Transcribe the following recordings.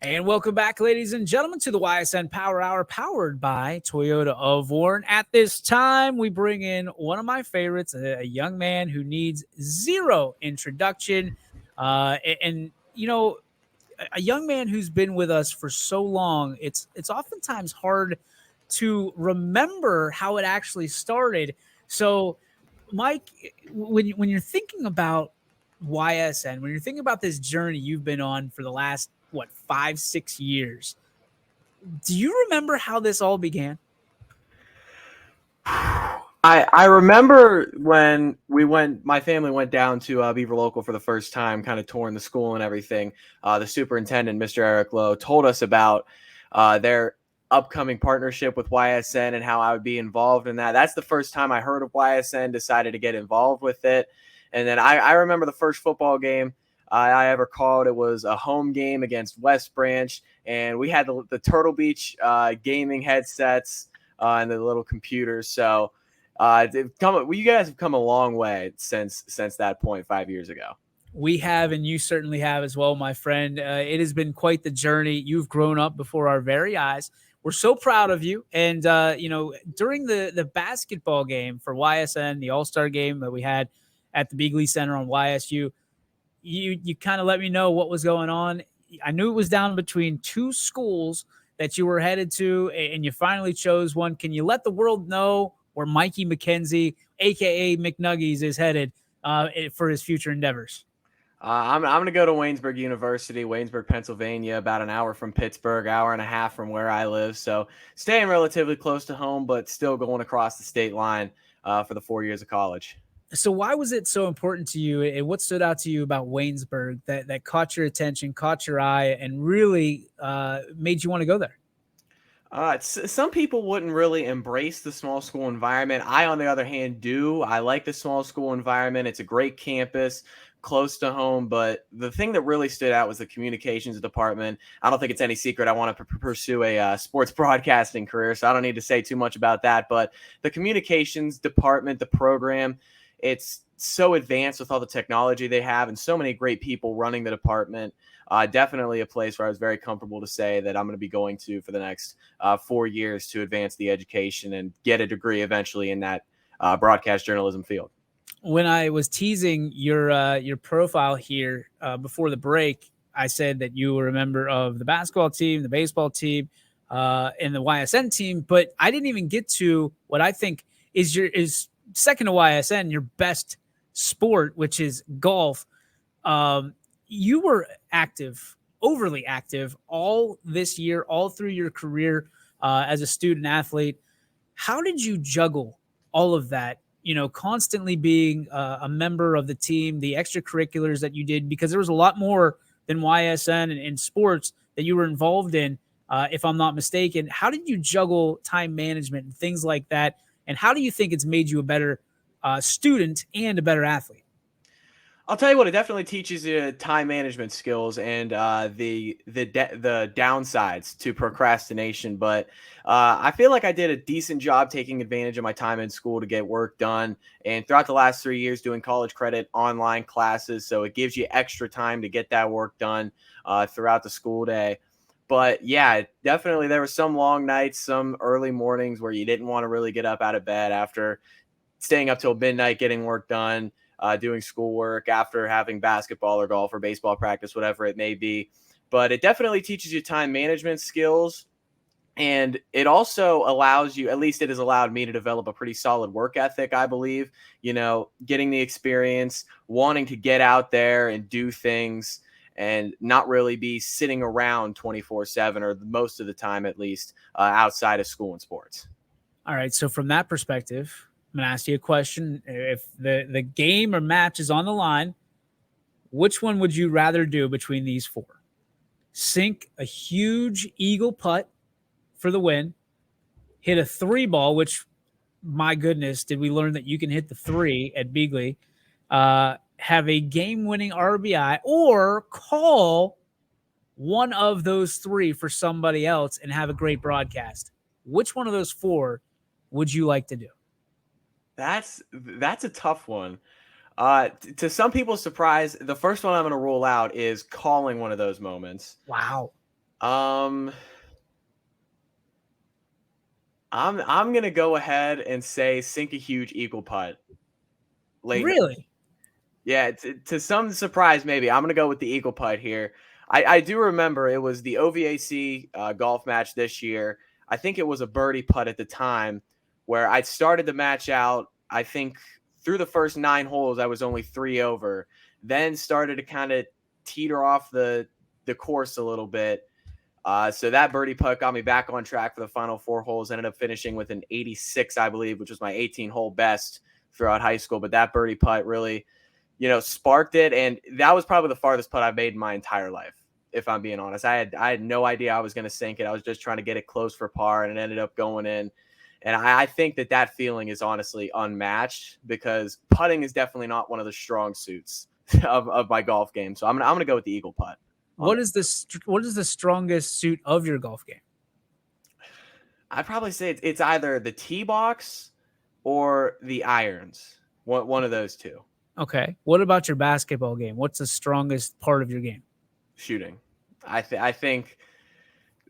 And welcome back, ladies and gentlemen, to the YSN Power Hour, powered by Toyota of Warren. At this time, we bring in one of my favorites, a young man who needs zero introduction. A young man who's been with us for so long, it's oftentimes hard to remember how it actually started. So, Mike, when you're thinking about YSN, when you're thinking about this journey you've been on for the last 5-6 years, do you remember how this all began? I remember when my family went down to Beaver Local for the first time, kind of touring the school and everything. The superintendent, Mr. Eric Lowe, told us about their upcoming partnership with YSN and how I would be involved in that. That's the first time I heard of YSN, decided to get involved with it. And then I remember the first football game I ever called. It was a home game against West Branch, and we had the Turtle Beach gaming headsets and the little computers. So you guys have come a long way since that point 5 years ago. We have, and you certainly have as well, my friend. It has been quite the journey. You've grown up before our very eyes. We're so proud of you. And, during the basketball game for YSN, the All-Star game that we had at the Beagley Center on YSU, you kind of let me know what was going on. I knew it was down between two schools that you were headed to, and you finally chose one. Can you let the world know where Mikey McKenzie, a.k.a. McNuggies, is headed for his future endeavors? I'm going to go to Waynesburg University, Waynesburg, Pennsylvania, about an hour from Pittsburgh, hour and a half from where I live. So staying relatively close to home, but still going across the state line for the 4 years of college. So why was it so important to you, and what stood out to you about Waynesburg that caught your attention, caught your eye, and really made you want to go there? Some people wouldn't really embrace the small school environment. I, on the other hand, do. I like the small school environment. It's a great campus, close to home. But the thing that really stood out was the communications department. I don't think it's any secret I want to pursue a sports broadcasting career, so I don't need to say too much about that. But the communications department, the program, it's so advanced with all the technology they have and so many great people running the department. Definitely a place where I was very comfortable to say that I'm going to be going to for the next 4 years to advance the education and get a degree eventually in that broadcast journalism field. When I was teasing your profile here before the break, I said that you were a member of the basketball team, the baseball team, and the YSN team, but I didn't even get to what I think is second to YSN, your best sport, which is golf. You were active, overly active, all this year, all through your career as a student athlete. How did you juggle all of that? Constantly being a member of the team, the extracurriculars that you did, because there was a lot more than YSN and sports that you were involved in, if I'm not mistaken. How did you juggle time management and things like that? And how do you think it's made you a better student and a better athlete? I'll tell you what, it definitely teaches you time management skills and the downsides to procrastination. But I feel like I did a decent job taking advantage of my time in school to get work done. And throughout the last 3 years, doing college credit online classes, so it gives you extra time to get that work done throughout the school day. But yeah, definitely there were some long nights, some early mornings where you didn't want to really get up out of bed after staying up till midnight getting work done. Doing schoolwork after having basketball or golf or baseball practice, whatever it may be. But it definitely teaches you time management skills. And it also allows you, at least it has allowed me to develop a pretty solid work ethic, I believe, getting the experience, wanting to get out there and do things and not really be sitting around 24/7 or most of the time, at least outside of school and sports. All right. So from that perspective, I'm going to ask you a question. If the game or match is on the line, which one would you rather do between these four? Sink a huge eagle putt for the win, hit a three ball, which, my goodness, did we learn that you can hit the three at Beagley, have a game-winning RBI, or call one of those three for somebody else and have a great broadcast? Which one of those four would you like to do? That's a tough one. To some people's surprise, the first one I'm going to rule out is calling one of those moments. Wow. Um, I'm gonna go ahead and say sink a huge eagle putt late. Really? Yeah, to some surprise, maybe I'm gonna go with the eagle putt here. I do remember it was the OVAC golf match this year. I think it was a birdie putt at the time, where I started the match out. I think through the first 9 holes, I was only 3 over. Then started to kind of teeter off the course a little bit. So that birdie putt got me back on track for the final 4 holes. Ended up finishing with an 86, I believe, which was my 18-hole best throughout high school. But that birdie putt really, sparked it. And that was probably the farthest putt I've made in my entire life, if I'm being honest. I had no idea I was going to sink it. I was just trying to get it close for par, and it ended up going in. And I think that feeling is honestly unmatched, because putting is definitely not one of the strong suits of my golf game. So I'm gonna go with the eagle putt. What is the strongest suit of your golf game? I'd probably say it's either the tee box or the irons. One of those two. Okay. What about your basketball game? What's the strongest part of your game? Shooting. I think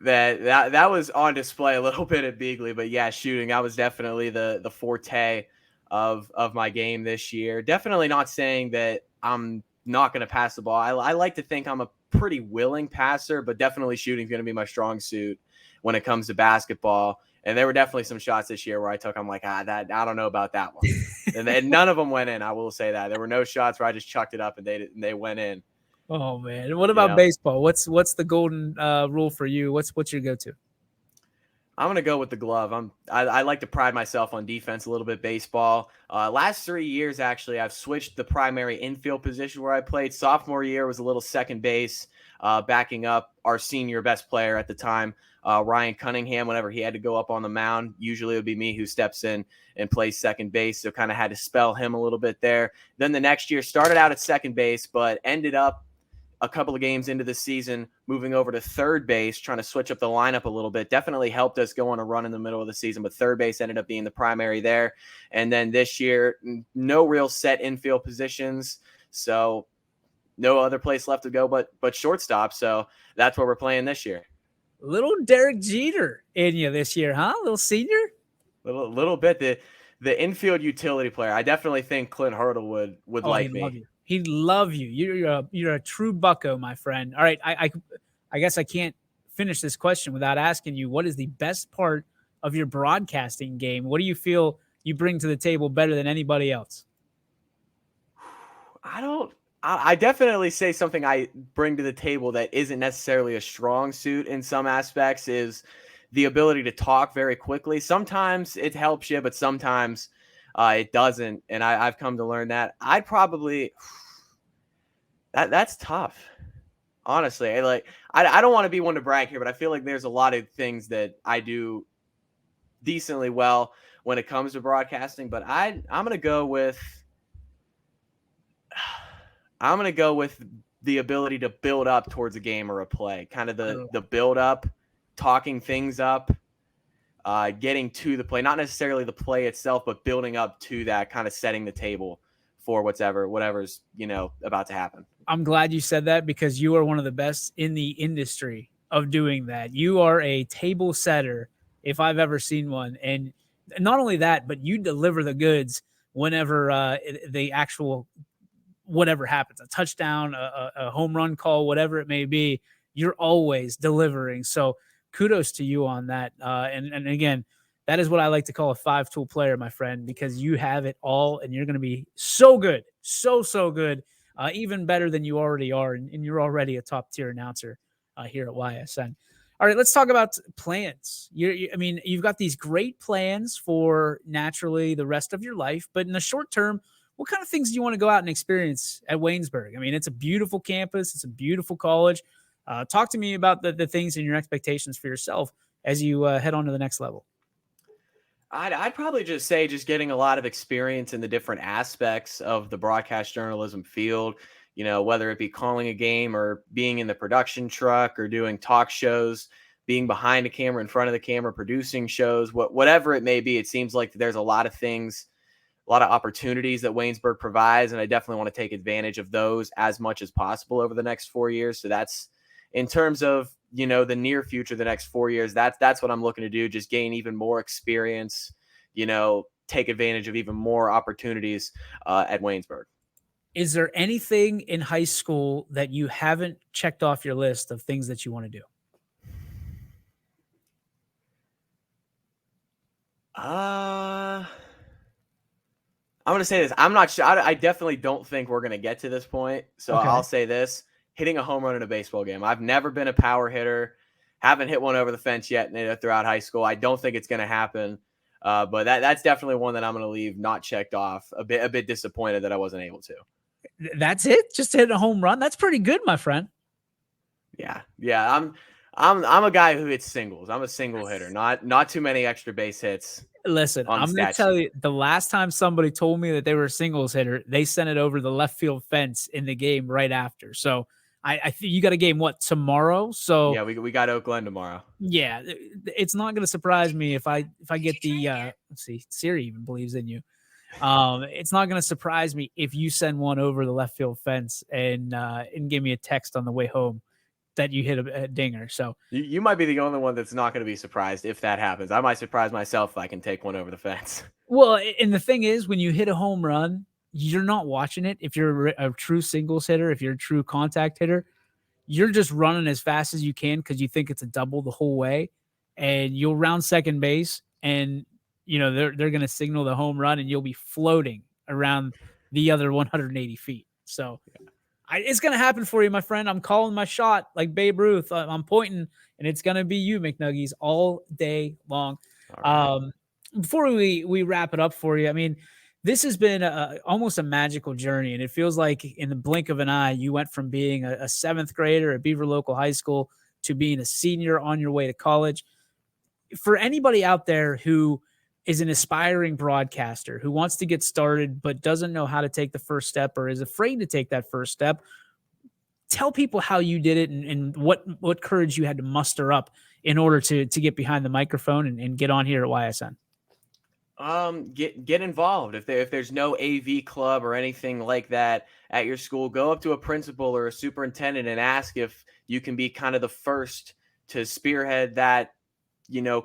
that was on display a little bit at Beagley, but yeah, shooting. That was definitely the forte of my game this year. Definitely not saying that I'm not going to pass the ball. I like to think I'm a pretty willing passer, but definitely shooting is going to be my strong suit when it comes to basketball. And there were definitely some shots this year where I'm like, that I don't know about that one. and none of them went in. I will say that there were no shots where I just chucked it up and they went in. Oh man. What about baseball? What's the golden rule for you? What's your go-to? I'm going to go with the glove. I like to pride myself on defense a little bit, baseball. Last 3 years, actually, I've switched the primary infield position where I played. Sophomore year was a little second base, backing up our senior best player at the time, Ryan Cunningham. Whenever he had to go up on the mound, usually it would be me who steps in and plays second base. So kind of had to spell him a little bit there. Then the next year started out at second base, but ended up a couple of games into the season, moving over to third base, trying to switch up the lineup a little bit. Definitely helped us go on a run in the middle of the season, but third base ended up being the primary there. And then this year, no real set infield positions, so no other place left to go but shortstop. So that's what we're playing this year. Little Derek Jeter in you this year, huh? Little senior? Little bit. The infield utility player. I definitely think Clint Hurdle would like me. Love you. He'd love you. You're a true bucko, my friend. All right, I guess I can't finish this question without asking you, what is the best part of your broadcasting game? What do you feel you bring to the table better than anybody else? I definitely say something I bring to the table that isn't necessarily a strong suit in some aspects is the ability to talk very quickly. Sometimes it helps you, but sometimes it doesn't. And I've come to learn that. I'd probably that's tough. Honestly, I don't want to be one to brag here, but I feel like there's a lot of things that I do decently well when it comes to broadcasting. But I'm gonna go with the ability to build up towards a game or a play, kind of the build up, talking things up, getting to the play, not necessarily the play itself, but building up to that, kind of setting the table for whatever's about to happen. I'm glad you said that, because you are one of the best in the industry of doing that. You are a table setter if I've ever seen one. And not only that, but you deliver the goods whenever the actual whatever happens, a touchdown, a home run call, whatever it may be, you're always delivering. So kudos to you on that. And again, that is what I like to call a 5-tool player, my friend, because you have it all and you're going to be so good, so good, even better than you already are. And you're already a top tier announcer here at YSN. All right, let's talk about plans. You've got these great plans for naturally the rest of your life, but in the short term, what kind of things do you want to go out and experience at Waynesburg? I mean, it's a beautiful campus. It's a beautiful college. Talk to me about the things and your expectations for yourself as you head on to the next level. I'd probably just say getting a lot of experience in the different aspects of the broadcast journalism field, whether it be calling a game or being in the production truck or doing talk shows, being behind the camera, in front of the camera, producing shows, whatever it may be. It seems like there's a lot of things, a lot of opportunities that Waynesburg provides, and I definitely want to take advantage of those as much as possible over the next 4 years. So that's in terms of the near future, the next 4 years, that's what I'm looking to do. Just gain even more experience, take advantage of even more opportunities at Waynesburg. Is there anything in high school that you haven't checked off your list of things that you want to do? I'm gonna say this. I'm not sure. I definitely don't think we're gonna get to this point. So Okay. I'll say this: hitting a home run in a baseball game. I've never been a power hitter. Haven't hit one over the fence yet throughout high school. I don't think it's gonna happen. But that's definitely one that I'm gonna leave not checked off. A bit disappointed that I wasn't able to. That's it? Just hitting a home run? That's pretty good, my friend. Yeah. I'm a guy who hits singles. I'm a single hitter. Not too many extra base hits. Listen, On the I'm going to stat tell sheet. you, the last time somebody told me that they were a singles hitter, they sent it over the left field fence in the game right after. So I think you got a game, what, tomorrow? So Yeah, we got Oak Glen tomorrow. yeah, it's not going to surprise me if I get the let's see, Siri even believes in you. It's not going to surprise me if you send one over the left field fence and give me a text on the way home that you hit a dinger. So You might be the only one that's not going to be surprised if that happens. I might surprise myself if I can take one over the fence. well, and the thing is, when you hit a home run, you're not watching it. If you're a true singles hitter, if you're a true contact hitter, you're just running as fast as you can because you think it's a double the whole way, and you'll round second base, and they're going to signal the home run, and you'll be floating around the other 180 feet. So it's going to happen for you, my friend. I'm calling my shot like Babe Ruth. I'm pointing, and it's going to be you, McNuggies, all day long. All right. Before we wrap it up for you, I mean, this has been almost a magical journey, and it feels like in the blink of an eye, you went from being a seventh grader at Beaver Local High School to being a senior on your way to college. For anybody out there who is an aspiring broadcaster who wants to get started but doesn't know how to take the first step or is afraid to take that first step, tell people how you did it and what courage you had to muster up in order to get behind the microphone and get on here at YSN. Get involved. If there's no AV club or anything like that at your school, go up to a principal or a superintendent and ask if you can be kind of the first to spearhead that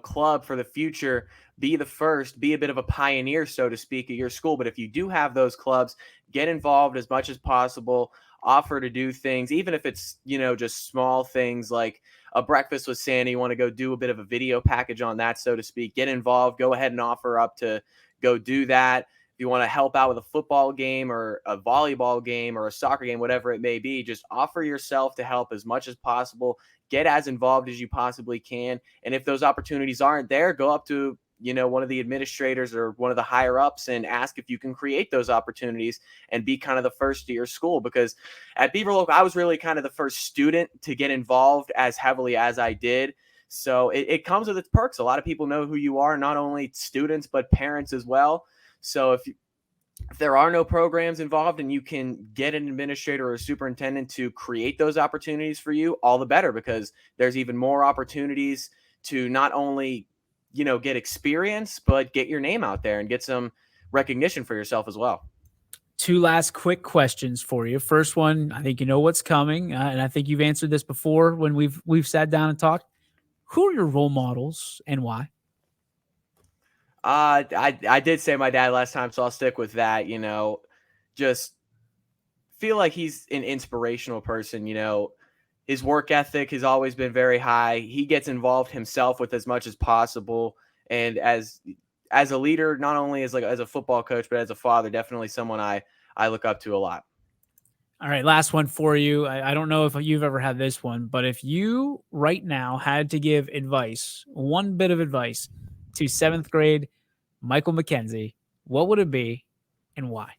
club for the future. Be the first, be a bit of a pioneer, so to speak, at your school. But if you do have those clubs, get involved as much as possible. Offer to do things, even if it's just small things like a breakfast with Santa. You want to go do a bit of a video package on that, so to speak. Get involved. Go ahead and offer up to go do that. If you want to help out with a football game or a volleyball game or a soccer game, whatever it may be, just offer yourself to help as much as possible. Get as involved as you possibly can. And if those opportunities aren't there, go up to one of the administrators or one of the higher ups and ask if you can create those opportunities and be kind of the first to your school. Because at Beaver Local, I was really kind of the first student to get involved as heavily as I did. So it comes with its perks. A lot of people know who you are, not only students, but parents as well. So if there are no programs involved and you can get an administrator or a superintendent to create those opportunities for you, all the better, because there's even more opportunities to not only get experience, but get your name out there and get some recognition for yourself as well. Two last quick questions for you. First one, I think you know what's coming, and I think you've answered this before when we've sat down and talked. Who are your role models and why? I did say my dad last time, so I'll stick with that. Just feel like he's an inspirational person. His work ethic has always been very high. He gets involved himself with as much as possible. And as a leader, not only as a football coach, but as a father, definitely someone I look up to a lot. All right, last one for you. I don't know if you've ever had this one, but if you right now had to give advice, one bit of advice to seventh grade Michael McKenzie, what would it be and why?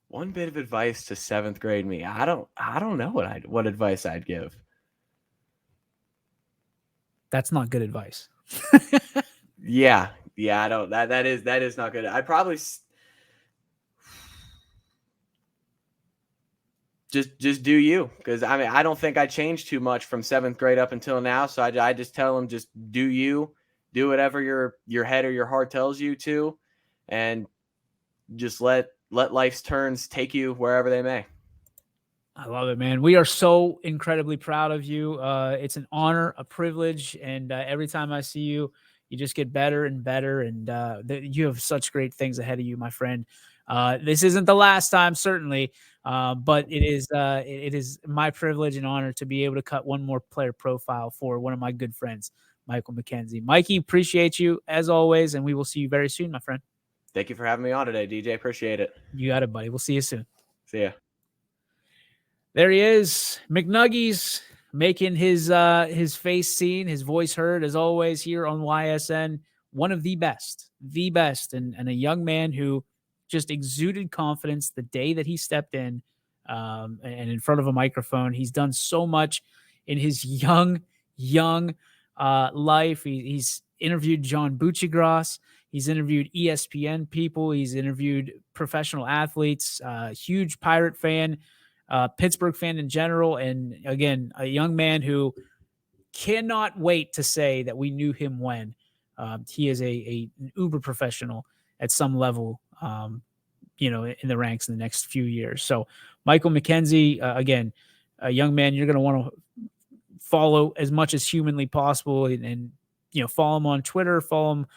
One bit of advice to seventh grade me. I don't know what advice I'd give. That's not good advice. Yeah. I don't. That is not good. I probably just do you, because I mean I don't think I changed too much from seventh grade up until now. So I just tell them, just do you, do whatever your head or your heart tells you to, and just let life's turns take you wherever they may. I love it, man. We are so incredibly proud of you. It's an honor, a privilege, and every time I see you, you just get better and better. And you have such great things ahead of you, my friend. This isn't the last time, certainly, but it is my privilege and honor to be able to cut one more player profile for one of my good friends, Michael McKenzie. Mikey, appreciate you as always, and we will see you very soon, my friend. Thank you for having me on today, DJ. Appreciate it. You got it, buddy. We'll see you soon. See ya. There he is, McNuggies, making his face seen, his voice heard, as always, here on YSN. One of the best, and a young man who just exuded confidence the day that he stepped in and in front of a microphone. He's done so much in his young life. He's interviewed John Buccigross. He's interviewed ESPN people. He's interviewed professional athletes, huge Pirate fan, Pittsburgh fan in general. And again, a young man who cannot wait to say that we knew him when. He is an uber professional at some level, in the ranks in the next few years. So Michael McKenzie, again, a young man you're going to want to follow as much as humanly possible, and follow him on Twitter, follow him